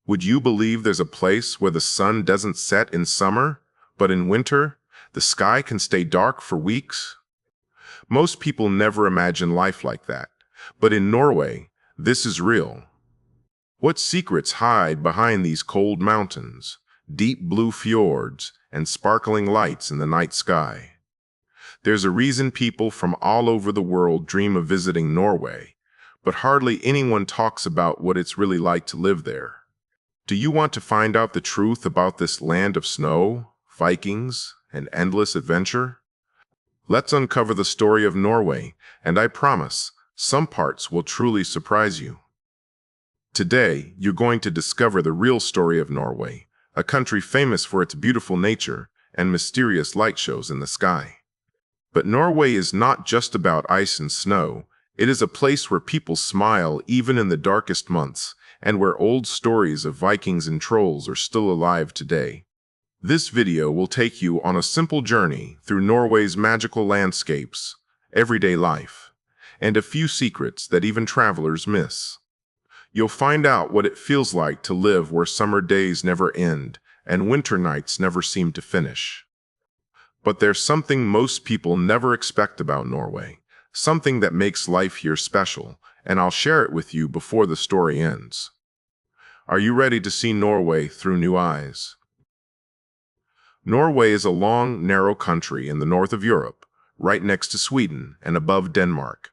Would you believe there's a place where the sun doesn't set in summer, but in winter, the sky can stay dark for weeks? Most people never imagine life like that, but in Norway, this is real. What secrets hide behind these cold mountains, deep blue fjords, and sparkling lights in the night sky? There's a reason people from all over the world dream of visiting Norway, but hardly anyone talks about what it's really like to live there. Do you want to find out the truth about this land of snow, Vikings, and endless adventure? Let's uncover the story of Norway, and I promise, some parts will truly surprise you. Today, you're going to discover the real story of Norway, a country famous for its beautiful nature and mysterious light shows in the sky. But Norway is not just about ice and snow. It is a place where people smile even in the darkest months, and where old stories of Vikings and trolls are still alive today. This video will take you on a simple journey through Norway's magical landscapes, everyday life, and a few secrets that even travelers miss. You'll find out what it feels like to live where summer days never end and winter nights never seem to finish. But there's something most people never expect about Norway, something that makes life here special, and I'll share it with you before the story ends. Are you ready to see Norway through new eyes? Norway is a long, narrow country in the north of Europe, right next to Sweden and above Denmark.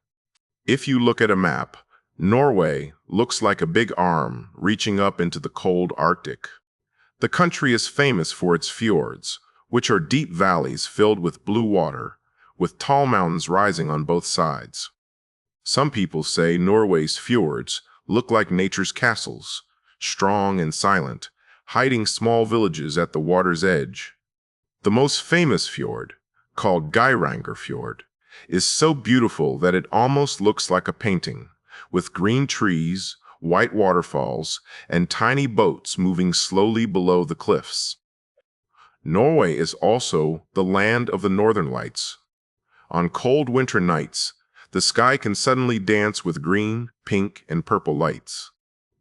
If you look at a map, Norway looks like a big arm reaching up into the cold Arctic. The country is famous for its fjords, which are deep valleys filled with blue water, with tall mountains rising on both sides. Some people say Norway's fjords look like nature's castles, strong and silent, hiding small villages at the water's edge. The most famous fjord, called Geiranger Fjord, is so beautiful that it almost looks like a painting, with green trees, white waterfalls, and tiny boats moving slowly below the cliffs. Norway is also the land of the northern lights. On cold winter nights, the sky can suddenly dance with green, pink, and purple lights.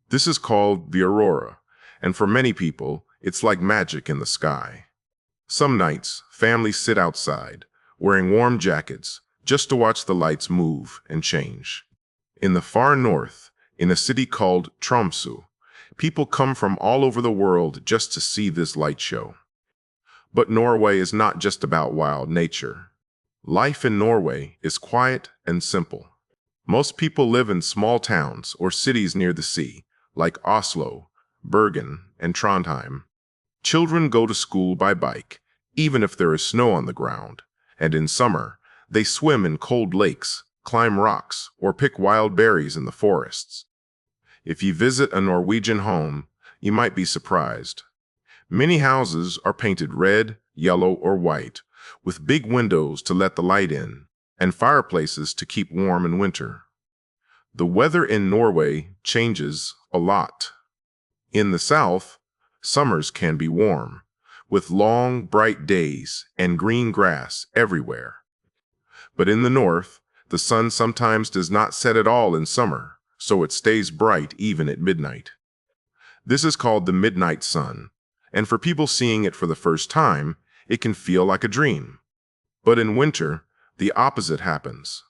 This is called the aurora, and for many people, it's like magic in the sky. Some nights, families sit outside, wearing warm jackets, just to watch the lights move and change. In the far north, in a city called Tromsø, people come from all over the world just to see this light show. But Norway is not just about wild nature. Life in Norway is quiet and simple. Most people live in small towns or cities near the sea, like Oslo, Bergen, and Trondheim. Children go to school by bike, even if there is snow on the ground, and in summer, they swim in cold lakes, climb rocks, or pick wild berries in the forests. If you visit a Norwegian home, you might be surprised. Many houses are painted red, yellow, or white, with big windows to let the light in, and fireplaces to keep warm in winter. The weather in Norway changes a lot. In the south, summers can be warm, with long, bright days and green grass everywhere. But in the north, the sun sometimes does not set at all in summer, so it stays bright even at midnight. This is called the midnight sun, and for people seeing it for the first time, it can feel like a dream. But in winter, the opposite happens.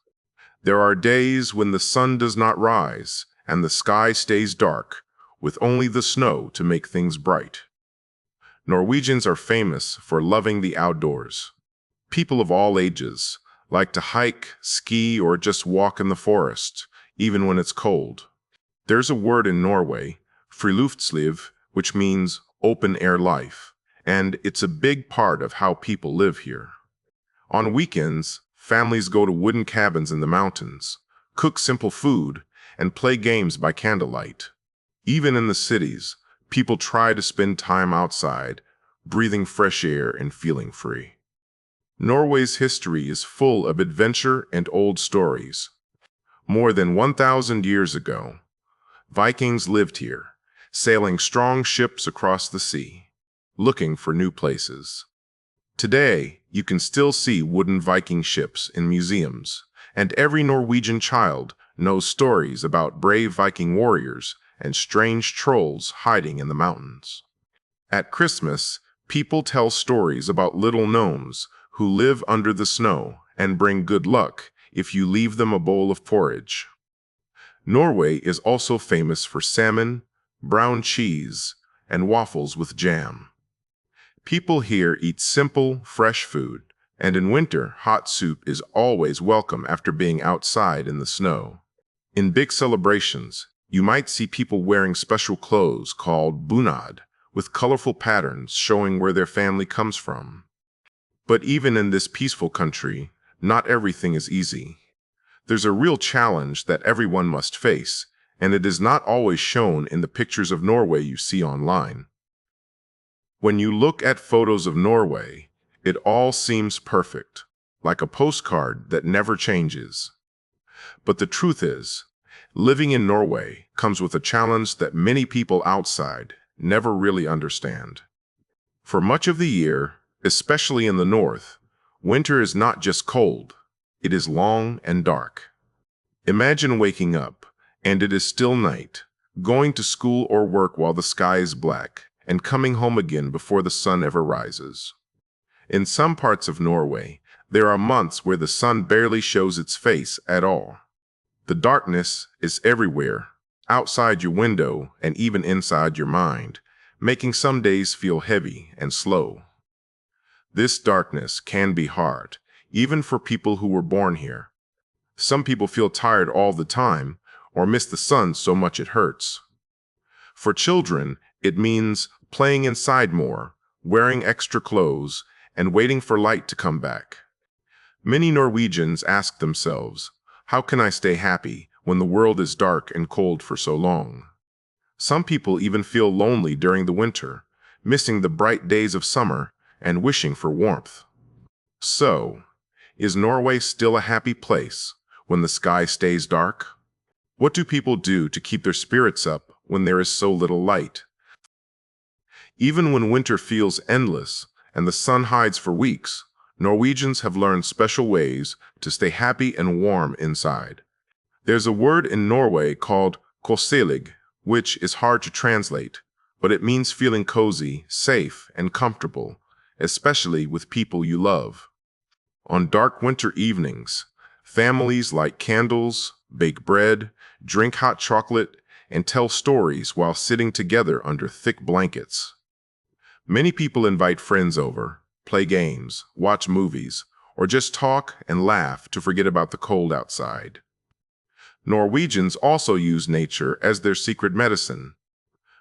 There are days when the sun does not rise, and the sky stays dark, with only the snow to make things bright. Norwegians are famous for loving the outdoors. People of all ages like to hike, ski, or just walk in the forest, even when it's cold. There's a word in Norway, friluftsliv, which means open-air life, and it's a big part of how people live here. On weekends, families go to wooden cabins in the mountains, cook simple food, and play games by candlelight. Even in the cities, people try to spend time outside, breathing fresh air and feeling free. Norway's history is full of adventure and old stories. More than 1,000 years ago, Vikings lived here, sailing strong ships across the sea, looking for new places. Today, you can still see wooden Viking ships in museums, and every Norwegian child knows stories about brave Viking warriors and strange trolls hiding in the mountains. At Christmas, people tell stories about little gnomes who live under the snow and bring good luck if you leave them a bowl of porridge. Norway is also famous for salmon, brown cheese, and waffles with jam. People here eat simple, fresh food, and in winter, hot soup is always welcome after being outside in the snow. In big celebrations, you might see people wearing special clothes called bunad, with colorful patterns showing where their family comes from. But even in this peaceful country, not everything is easy. There's a real challenge that everyone must face, and it is not always shown in the pictures of Norway you see online. When you look at photos of Norway, it all seems perfect, like a postcard that never changes. But the truth is, living in Norway comes with a challenge that many people outside never really understand. For much of the year, especially in the north, winter is not just cold, it is long and dark. Imagine waking up, and it is still night, going to school or work while the sky is black, and coming home again before the sun ever rises. In some parts of Norway, there are months where the sun barely shows its face at all. The darkness is everywhere, outside your window and even inside your mind, making some days feel heavy and slow. This darkness can be hard, even for people who were born here. Some people feel tired all the time or miss the sun so much it hurts. For children, it means playing inside more, wearing extra clothes, and waiting for light to come back. Many Norwegians ask themselves, how can I stay happy when the world is dark and cold for so long? Some people even feel lonely during the winter, missing the bright days of summer and wishing for warmth. So, is Norway still a happy place when the sky stays dark? What do people do to keep their spirits up when there is so little light? Even when winter feels endless and the sun hides for weeks, Norwegians have learned special ways to stay happy and warm inside. There's a word in Norway called koselig, which is hard to translate, but it means feeling cozy, safe, and comfortable, especially with people you love. On dark winter evenings, families light candles, bake bread, drink hot chocolate, and tell stories while sitting together under thick blankets. Many people invite friends over, play games, watch movies, or just talk and laugh to forget about the cold outside. Norwegians also use nature as their secret medicine.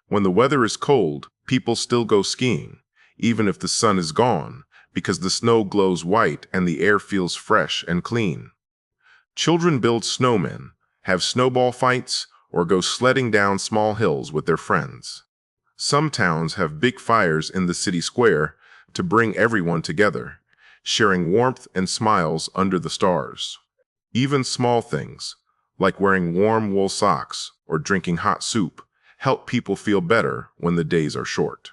When the weather is cold, people still go skiing, even if the sun is gone, because the snow glows white and the air feels fresh and clean. Children build snowmen, have snowball fights, or go sledding down small hills with their friends. Some towns have big fires in the city square to bring everyone together, sharing warmth and smiles under the stars. Even small things, like wearing warm wool socks or drinking hot soup, help people feel better when the days are short.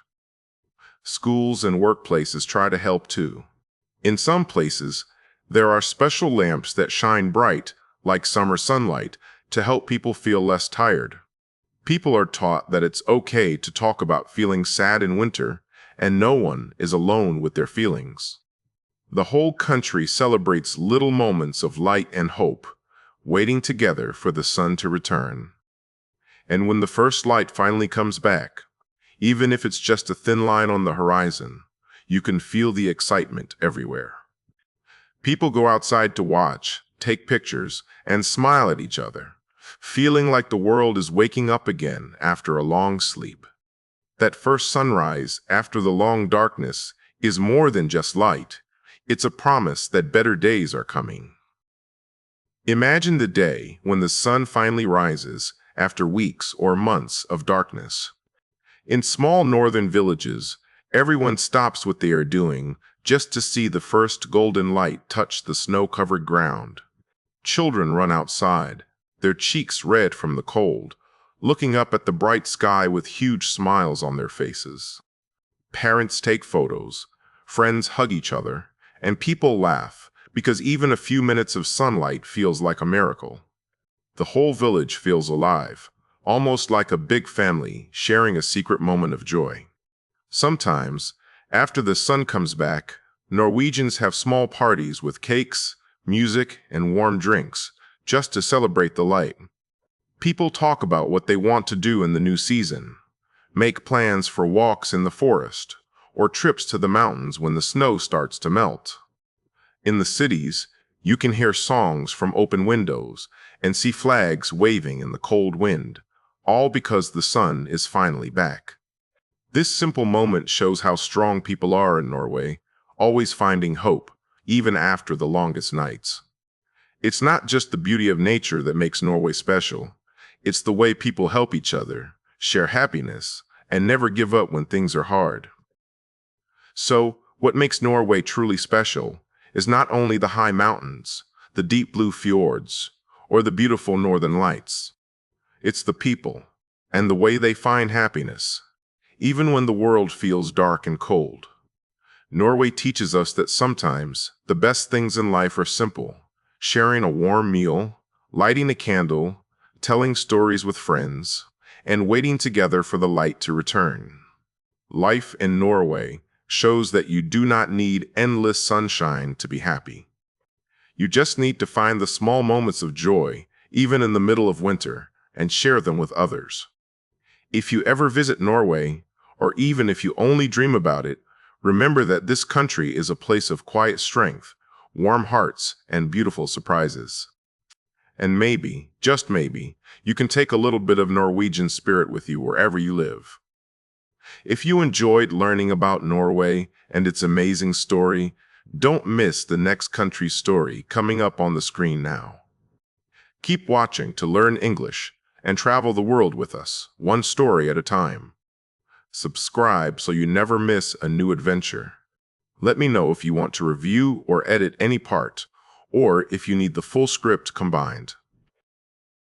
Schools and workplaces try to help too. In some places, there are special lamps that shine bright, like summer sunlight, to help people feel less tired. People are taught that it's okay to talk about feeling sad in winter, and no one is alone with their feelings. The whole country celebrates little moments of light and hope, waiting together for the sun to return. And when the first light finally comes back, even if it's just a thin line on the horizon, you can feel the excitement everywhere. People go outside to watch, take pictures, and smile at each other, feeling like the world is waking up again after a long sleep. That first sunrise after the long darkness is more than just light. It's a promise that better days are coming. Imagine the day when the sun finally rises after weeks or months of darkness. In small northern villages, everyone stops what they are doing just to see the first golden light touch the snow-covered ground. Children run outside, their cheeks red from the cold, looking up at the bright sky with huge smiles on their faces. Parents take photos, friends hug each other, and people laugh because even a few minutes of sunlight feels like a miracle. The whole village feels alive, almost like a big family sharing a secret moment of joy. Sometimes, after the sun comes back, Norwegians have small parties with cakes, music, and warm drinks, just to celebrate the light. People talk about what they want to do in the new season, make plans for walks in the forest, or trips to the mountains when the snow starts to melt. In the cities, you can hear songs from open windows and see flags waving in the cold wind, all because the sun is finally back. This simple moment shows how strong people are in Norway, always finding hope, even after the longest nights. It's not just the beauty of nature that makes Norway special. It's the way people help each other, share happiness, and never give up when things are hard. So, what makes Norway truly special is not only the high mountains, the deep blue fjords, or the beautiful northern lights. It's the people, and the way they find happiness, even when the world feels dark and cold. Norway teaches us that sometimes the best things in life are simple: sharing a warm meal, lighting a candle, telling stories with friends, and waiting together for the light to return. Life in Norway shows that you do not need endless sunshine to be happy. You just need to find the small moments of joy, even in the middle of winter, and share them with others. If you ever visit Norway, or even if you only dream about it, remember that this country is a place of quiet strength, warm hearts, and beautiful surprises. And maybe, just maybe, you can take a little bit of Norwegian spirit with you wherever you live. If you enjoyed learning about Norway and its amazing story, don't miss the next country's story coming up on the screen now. Keep watching to learn English and travel the world with us, one story at a time. Subscribe so you never miss a new adventure. Let me know if you want to review or edit any part, or if you need the full script combined.